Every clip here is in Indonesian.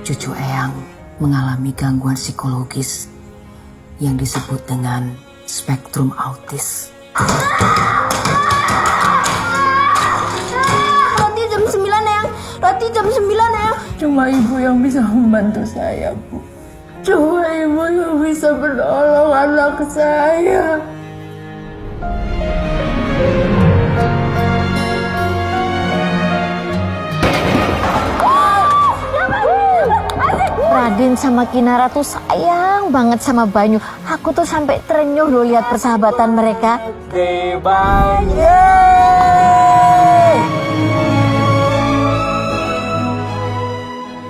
Cucu Eyang mengalami gangguan psikologis yang disebut dengan spektrum autis. Roti jam 9 Eyang, roti jam 9 Eyang. Cuma ibu yang bisa membantu saya, Bu. Cuma ibu yang bisa menolong anak saya. Raden sama Kinara tuh sayang banget sama Banyu. Aku tuh sampai terenyuh loh lihat persahabatan mereka.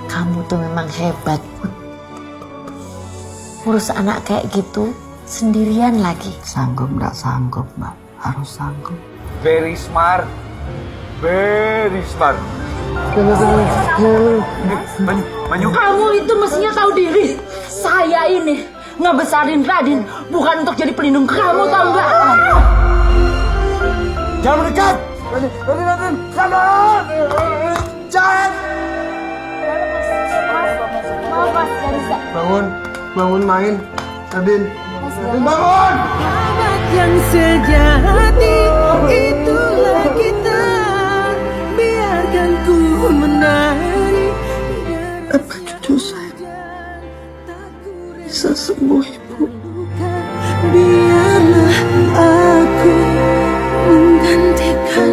Kamu tuh memang hebat. Urus anak kayak gitu sendirian lagi. Sanggup nggak sanggup, Mbak? Harus sanggup. Very smart. Very smart. Banyu. Kamu itu mestinya tahu diri. Saya ini ngebesarin Raden bukan untuk jadi pelindung kamu, tahu nggak? Jangan mendekat. Raden, sabar. Jangan. Maaf mas, gak bisa. Bangun main. Raden, bangun. Yang sejati itulah kita, biarkan ku menari. Apa cucu saya bisa sembuh, Ibu? Biarlah aku menggantikan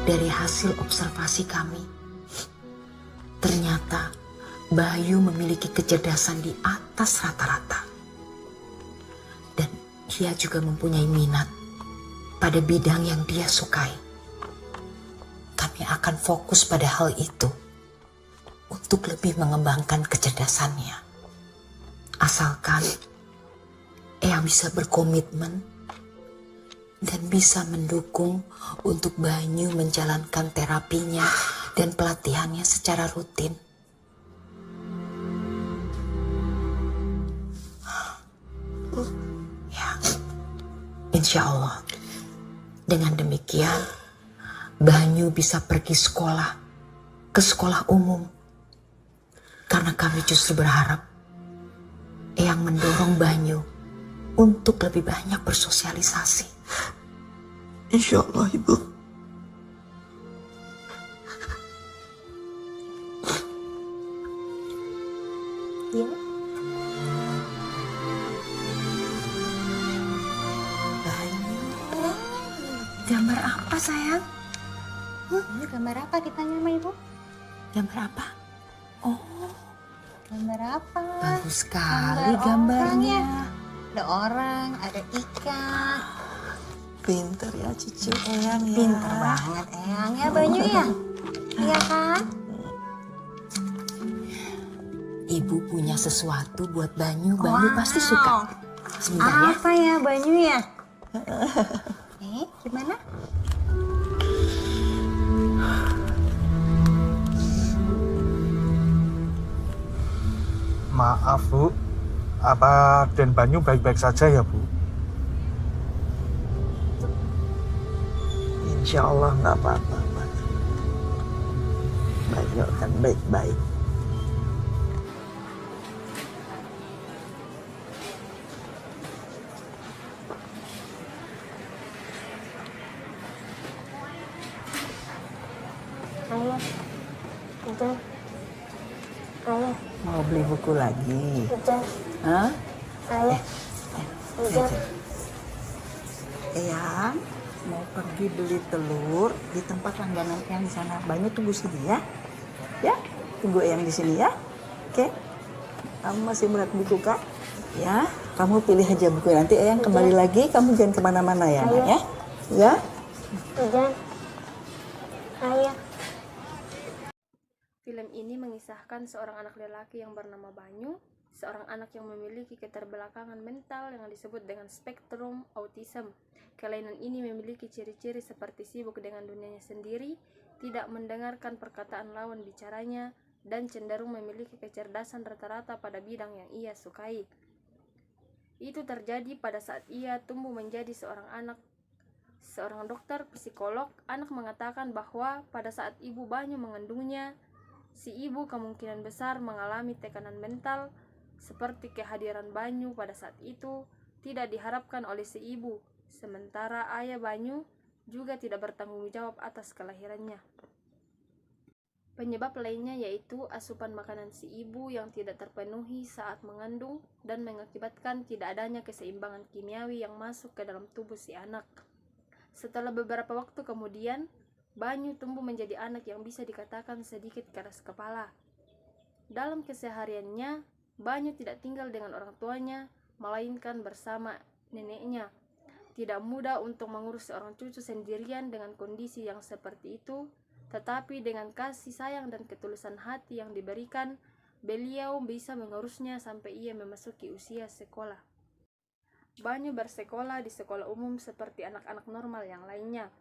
Dari hasil observasi kami, ternyata Bayu memiliki kecerdasan di atas rata-rata. Dan dia juga mempunyai minat pada bidang yang dia sukai. Kami akan fokus pada hal itu untuk lebih mengembangkan kecerdasannya. Asalkan Eyang bisa berkomitmen dan bisa mendukung untuk Banyu menjalankan terapinya dan pelatihannya secara rutin. Ya, insya Allah, dengan demikian Banyu bisa pergi sekolah, ke sekolah umum. Karena kami justru berharap Eyang mendorong Banyu untuk lebih banyak bersosialisasi. Insya Allah, Ibu. Ya. Banyu, gambar apa sayang? Ini gambar apa ditanya sama ibu? Gambar apa? Oh, Gambar apa? bagus sekali Gambar gambarnya. Ada orang, ada ikan. Pinter ya cucu Eyang ya. Pinter banget Eyang ya Banyu ya. Iya kan? Ibu punya sesuatu buat Banyu. Banyu pasti suka. Sebentar ya. Apa ya Banyu ya? Gimana? Maaf Bu, apa Den Banyu baik-baik saja ya Bu? Insya Allah nggak apa-apa, Pak. Banyu akan baik-baik. Ayah. Udah. Ayah. Mau beli buku lagi? Udah. Hah? Ayah. Udah. Eyang mau pergi beli telur di tempat langganan Eyang di sana. Banyu tunggu sini ya. Ya, tunggu Eyang di sini ya. Oke. Kamu masih melihat buku kak? Ya, kamu pilih aja buku. Nanti Eyang kembali lagi. Kamu jangan kemana-mana ya, Nak, ya. Ya. Udah. Ayah. Film ini mengisahkan seorang anak lelaki yang bernama Banyu seorang anak yang memiliki keterbelakangan mental yang disebut dengan spektrum autism. Kelainan ini memiliki ciri-ciri seperti sibuk dengan dunianya sendiri, tidak mendengarkan perkataan lawan bicaranya, dan cenderung memiliki kecerdasan rata-rata pada bidang yang ia sukai. Itu terjadi pada saat ia tumbuh menjadi seorang anak. Seorang dokter psikolog anak mengatakan bahwa pada saat ibu Banyu mengandungnya, si ibu kemungkinan besar mengalami tekanan mental seperti kehadiran Banyu pada saat itu tidak diharapkan oleh si ibu, sementara ayah Banyu juga tidak bertanggung jawab atas kelahirannya. Penyebab lainnya yaitu asupan makanan si ibu yang tidak terpenuhi saat mengandung dan mengakibatkan tidak adanya keseimbangan kimiawi yang masuk ke dalam tubuh si anak. Setelah beberapa waktu kemudian, Banyu tumbuh menjadi anak yang bisa dikatakan sedikit keras kepala. Dalam kesehariannya, Banyu tidak tinggal dengan orang tuanya, melainkan bersama neneknya. Tidak mudah untuk mengurus seorang cucu sendirian dengan kondisi yang seperti itu, tetapi dengan kasih sayang dan ketulusan hati yang diberikan, beliau bisa mengurusnya sampai ia memasuki usia sekolah. Banyu bersekolah di sekolah umum seperti anak-anak normal yang lainnya.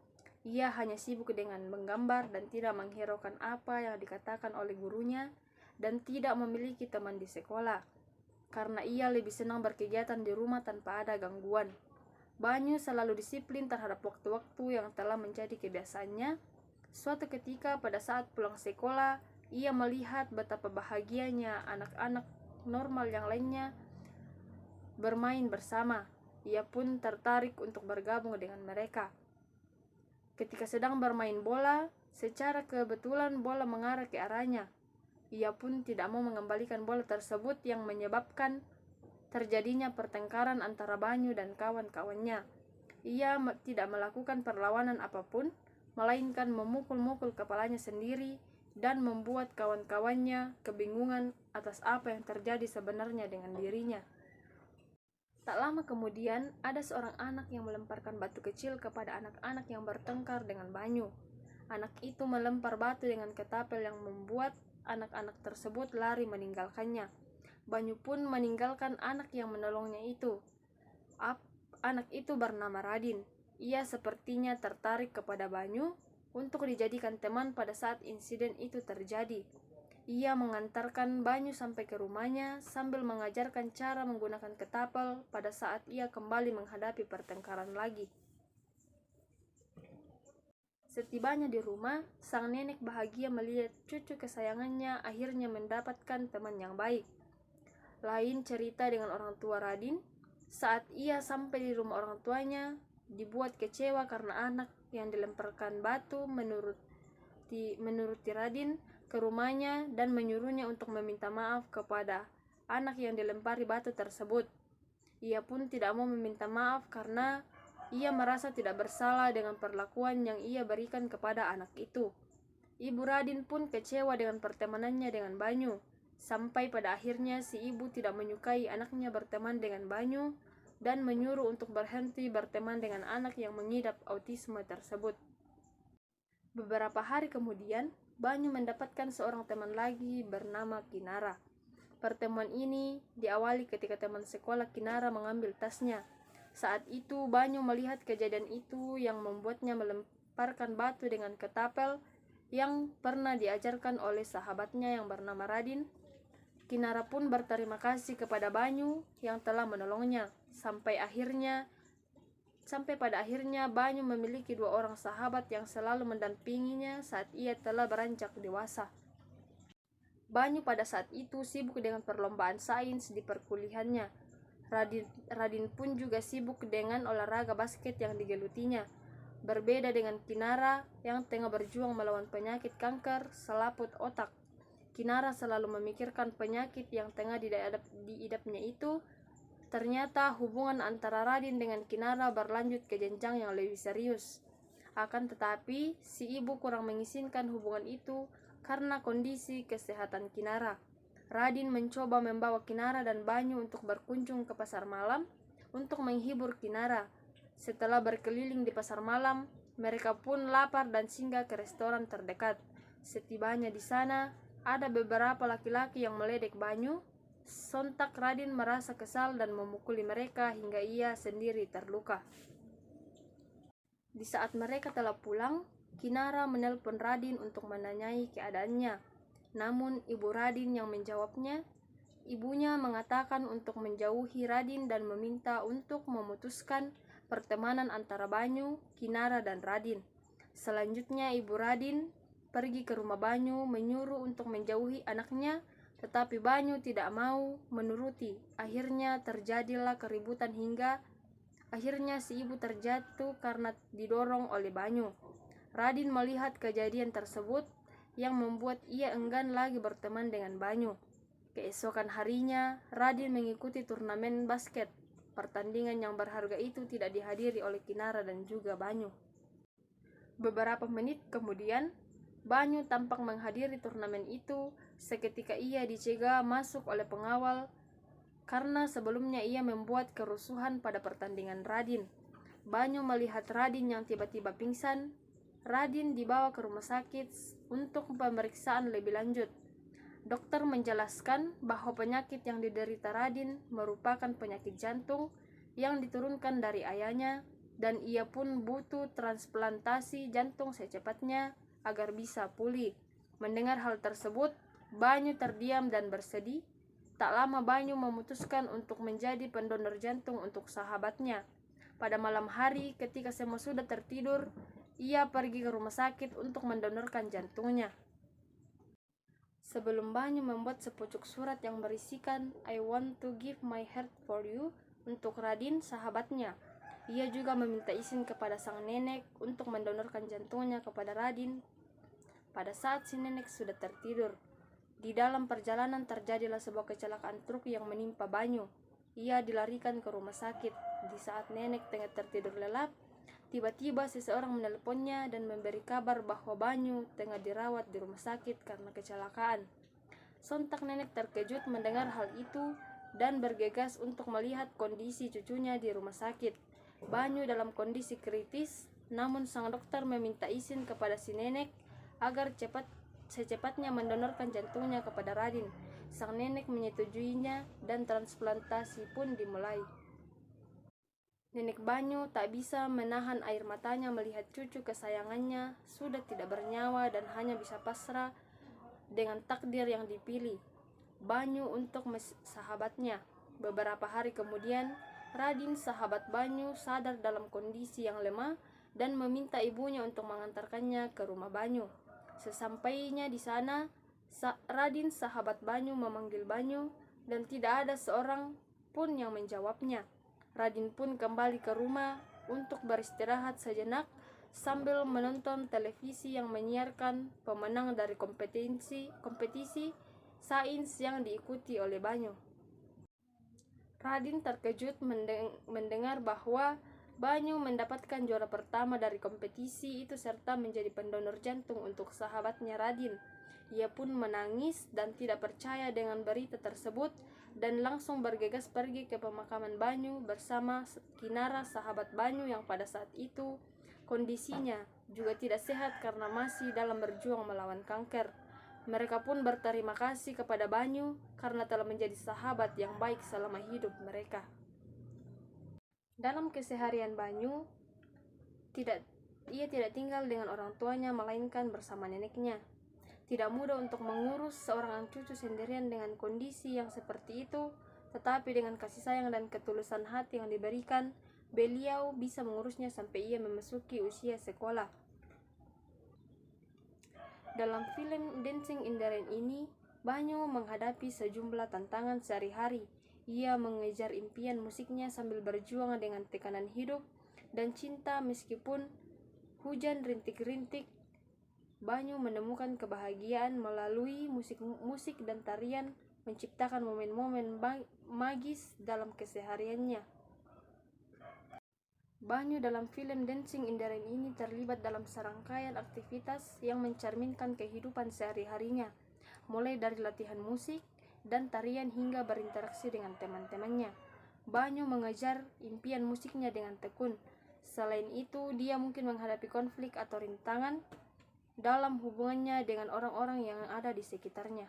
Ia hanya sibuk dengan menggambar dan tidak menghiraukan apa yang dikatakan oleh gurunya, dan tidak memiliki teman di sekolah, karena ia lebih senang berkegiatan di rumah tanpa ada gangguan. Banyu selalu disiplin terhadap waktu-waktu yang telah menjadi kebiasaannya. Suatu ketika pada saat pulang sekolah, ia melihat betapa bahagianya anak-anak normal yang lainnya bermain bersama. Ia pun tertarik untuk bergabung dengan mereka. Ketika sedang bermain bola, secara kebetulan bola mengarah ke arahnya. Ia pun tidak mau mengembalikan bola tersebut yang menyebabkan terjadinya pertengkaran antara Banyu dan kawan-kawannya. Ia tidak melakukan perlawanan apapun, melainkan memukul-mukul kepalanya sendiri dan membuat kawan-kawannya kebingungan atas apa yang terjadi sebenarnya dengan dirinya. Tak lama kemudian, ada seorang anak yang melemparkan batu kecil kepada anak-anak yang bertengkar dengan Banyu. Anak itu melempar batu dengan ketapel yang membuat anak-anak tersebut lari meninggalkannya. Banyu pun meninggalkan anak yang menolongnya itu. Anak itu bernama Radin. Ia sepertinya tertarik kepada Banyu untuk dijadikan teman pada saat insiden itu terjadi. Ia mengantarkan Banyu sampai ke rumahnya sambil mengajarkan cara menggunakan ketapel pada saat ia kembali menghadapi pertengkaran lagi. Setibanya di rumah, sang nenek bahagia melihat cucu kesayangannya akhirnya mendapatkan teman yang baik. Lain cerita dengan orang tua Radin. Saat ia sampai di rumah orang tuanya, dibuat kecewa karena anak yang dilemparkan batu menuruti Radin ke rumahnya dan menyuruhnya untuk meminta maaf kepada anak yang dilempari batu tersebut. Ia pun tidak mau meminta maaf karena ia merasa tidak bersalah dengan perlakuan yang ia berikan kepada anak itu. Ibu Radin pun kecewa dengan pertemanannya dengan Banyu, sampai pada akhirnya si ibu tidak menyukai anaknya berteman dengan Banyu dan menyuruh untuk berhenti berteman dengan anak yang mengidap autisme tersebut. Beberapa hari kemudian, Banyu mendapatkan seorang teman lagi bernama Kinara. Pertemuan ini diawali ketika teman sekolah Kinara mengambil tasnya. Saat itu Banyu melihat kejadian itu yang membuatnya melemparkan batu dengan ketapel yang pernah diajarkan oleh sahabatnya yang bernama Radin. Kinara pun berterima kasih kepada Banyu yang telah menolongnya, sampai pada akhirnya Banyu memiliki 2 orang sahabat yang selalu mendampinginya saat ia telah beranjak dewasa. Banyu pada saat itu sibuk dengan perlombaan sains di perkuliahannya. Radin pun juga sibuk dengan olahraga basket yang digelutinya. Berbeda dengan Kinara yang tengah berjuang melawan penyakit kanker selaput otak. Kinara selalu memikirkan penyakit yang tengah diidapnya itu. Ternyata hubungan antara Radin dengan Kinara berlanjut ke jenjang yang lebih serius. Akan tetapi, si ibu kurang mengizinkan hubungan itu karena kondisi kesehatan Kinara. Radin mencoba membawa Kinara dan Banyu untuk berkunjung ke pasar malam untuk menghibur Kinara. Setelah berkeliling di pasar malam, mereka pun lapar dan singgah ke restoran terdekat. Setibanya di sana, ada beberapa laki-laki yang meledek Banyu Sontak Radin merasa kesal dan memukuli mereka hingga ia sendiri terluka. Di saat mereka telah pulang, Kinara menelpon Radin untuk menanyai keadaannya. Namun ibu Radin yang menjawabnya. Ibunya mengatakan untuk menjauhi Radin dan meminta untuk memutuskan pertemanan antara Banyu, Kinara, dan Radin. Selanjutnya ibu Radin pergi ke rumah Banyu menyuruh untuk menjauhi anaknya, tetapi Banyu tidak mau menuruti. Akhirnya terjadilah keributan hingga akhirnya si ibu terjatuh karena didorong oleh Banyu. Radin melihat kejadian tersebut yang membuat ia enggan lagi berteman dengan Banyu. Keesokan harinya, Radin mengikuti turnamen basket. Pertandingan yang berharga itu tidak dihadiri oleh Kinara dan juga Banyu. Beberapa menit kemudian, Banyu tampak menghadiri turnamen itu. Seketika ia dicegah masuk oleh pengawal karena sebelumnya ia membuat kerusuhan pada pertandingan Radin. Banyu melihat Radin yang tiba-tiba pingsan. Radin dibawa ke rumah sakit untuk pemeriksaan lebih lanjut. Dokter menjelaskan bahwa penyakit yang diderita Radin merupakan penyakit jantung yang diturunkan dari ayahnya dan ia pun butuh transplantasi jantung secepatnya agar bisa pulih. Mendengar hal tersebut, Banyu terdiam dan bersedih. Tak lama Banyu memutuskan untuk menjadi pendonor jantung untuk sahabatnya. Pada malam hari ketika semua sudah tertidur, ia pergi ke rumah sakit untuk mendonorkan jantungnya. Sebelum Banyu membuat sepucuk surat yang berisikan I want to give my heart for you untuk Radin, sahabatnya. Ia juga meminta izin kepada sang nenek untuk mendonorkan jantungnya kepada Radin pada saat si nenek sudah tertidur. Di dalam perjalanan terjadilah sebuah kecelakaan truk yang menimpa Banyu. Ia dilarikan ke rumah sakit. Di saat nenek tengah tertidur lelap, tiba-tiba seseorang menelponnya dan memberi kabar bahwa Banyu tengah dirawat di rumah sakit karena kecelakaan. Sontak nenek terkejut mendengar hal itu dan bergegas untuk melihat kondisi cucunya di rumah sakit. Banyu dalam kondisi kritis, namun sang dokter meminta izin kepada si nenek agar secepatnya mendonorkan jantungnya kepada Radin. Sang nenek menyetujuinya dan transplantasi pun dimulai. Nenek Banyu tak bisa menahan air matanya melihat cucu kesayangannya sudah tidak bernyawa dan hanya bisa pasrah dengan takdir yang dipilih Banyu untuk sahabatnya. Beberapa hari kemudian, Radin, sahabat Banyu, sadar dalam kondisi yang lemah dan meminta ibunya untuk mengantarkannya ke rumah Banyu. Sesampainya di sana, Radin, sahabat Banyu, memanggil Banyu dan tidak ada seorang pun yang menjawabnya. Radin pun kembali ke rumah untuk beristirahat sejenak sambil menonton televisi yang menyiarkan pemenang dari kompetisi sains yang diikuti oleh Banyu. Radin terkejut mendengar bahwa Banyu mendapatkan juara pertama dari kompetisi itu serta menjadi pendonor jantung untuk sahabatnya Radin. Ia pun menangis dan tidak percaya dengan berita tersebut dan langsung bergegas pergi ke pemakaman Banyu bersama Kinara, sahabat Banyu yang pada saat itu kondisinya juga tidak sehat karena masih dalam berjuang melawan kanker. Mereka pun berterima kasih kepada Banyu karena telah menjadi sahabat yang baik selama hidup mereka. Dalam keseharian Banyu, ia tidak tinggal dengan orang tuanya melainkan bersama neneknya. Tidak mudah untuk mengurus seorang cucu sendirian dengan kondisi yang seperti itu, tetapi dengan kasih sayang dan ketulusan hati yang diberikan, beliau bisa mengurusnya sampai ia memasuki usia sekolah. Dalam film Dancing in the Rain ini, Banyu menghadapi sejumlah tantangan sehari-hari. Ia mengejar impian musiknya sambil berjuang dengan tekanan hidup dan cinta meskipun hujan rintik-rintik. Banyu menemukan kebahagiaan melalui musik dan tarian, menciptakan momen-momen magis dalam kesehariannya. Banyu dalam film Dancing in the Rain ini terlibat dalam serangkaian aktivitas yang mencerminkan kehidupan sehari-harinya, mulai dari latihan musik dan tarian hingga berinteraksi dengan teman-temannya. Banyu mengejar impian musiknya dengan tekun. Selain itu, dia mungkin menghadapi konflik atau rintangan dalam hubungannya dengan orang-orang yang ada di sekitarnya.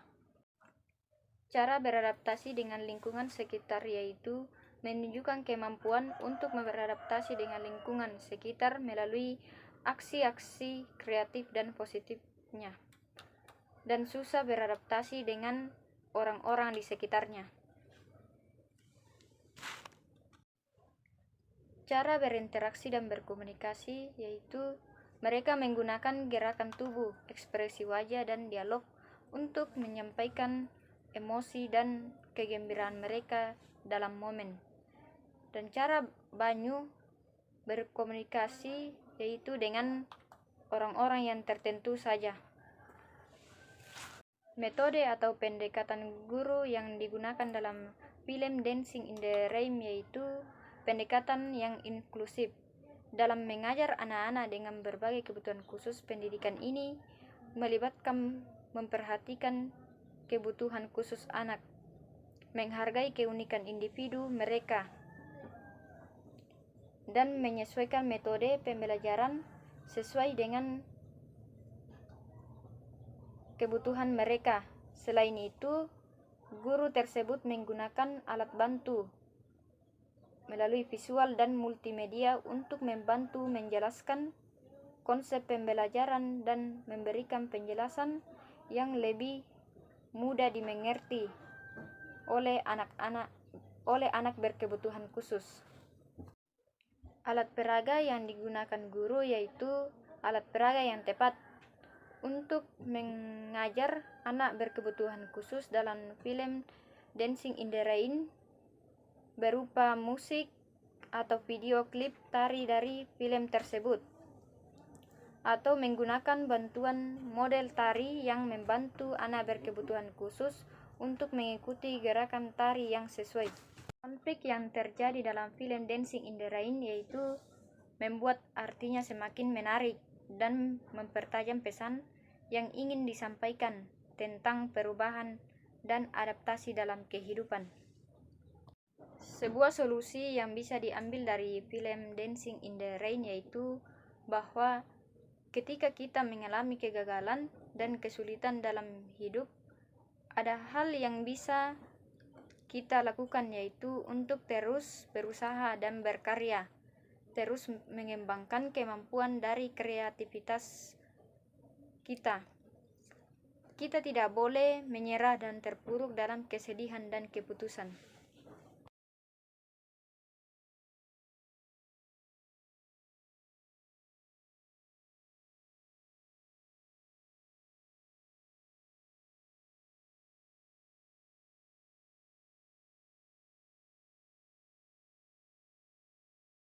Cara beradaptasi dengan lingkungan sekitar yaitu menunjukkan kemampuan untuk beradaptasi dengan lingkungan sekitar melalui aksi-aksi kreatif dan positifnya, dan susah beradaptasi dengan orang-orang di sekitarnya. Cara berinteraksi dan berkomunikasi yaitu mereka menggunakan gerakan tubuh, ekspresi wajah, dan dialog untuk menyampaikan emosi dan kegembiraan mereka dalam momen. Dan cara Banyu berkomunikasi yaitu dengan orang-orang yang tertentu saja. Metode atau pendekatan guru yang digunakan dalam film Dancing in the Rain yaitu pendekatan yang inklusif. Dalam mengajar anak-anak dengan berbagai kebutuhan khusus, pendidikan ini melibatkan memperhatikan kebutuhan khusus anak, menghargai keunikan individu mereka, dan menyesuaikan metode pembelajaran sesuai dengan kebutuhan mereka. Selain itu, guru tersebut menggunakan alat bantu melalui visual dan multimedia untuk membantu menjelaskan konsep pembelajaran dan memberikan penjelasan yang lebih mudah dimengerti oleh anak berkebutuhan khusus. Alat peraga yang digunakan guru yaitu alat peraga yang tepat untuk mengajar anak berkebutuhan khusus dalam film Dancing in the Rain berupa musik atau video klip tari dari film tersebut, atau menggunakan bantuan model tari yang membantu anak berkebutuhan khusus untuk mengikuti gerakan tari yang sesuai. Konflik yang terjadi dalam film Dancing in the Rain yaitu membuat artinya semakin menarik dan mempertajam pesan yang ingin disampaikan tentang perubahan dan adaptasi dalam kehidupan. Sebuah solusi yang bisa diambil dari film Dancing in the Rain yaitu bahwa ketika kita mengalami kegagalan dan kesulitan dalam hidup, ada hal yang bisa kita lakukan yaitu untuk terus berusaha dan berkarya, terus mengembangkan kemampuan dari kreativitas kita. Kita tidak boleh menyerah dan terpuruk dalam kesedihan dan keputusan.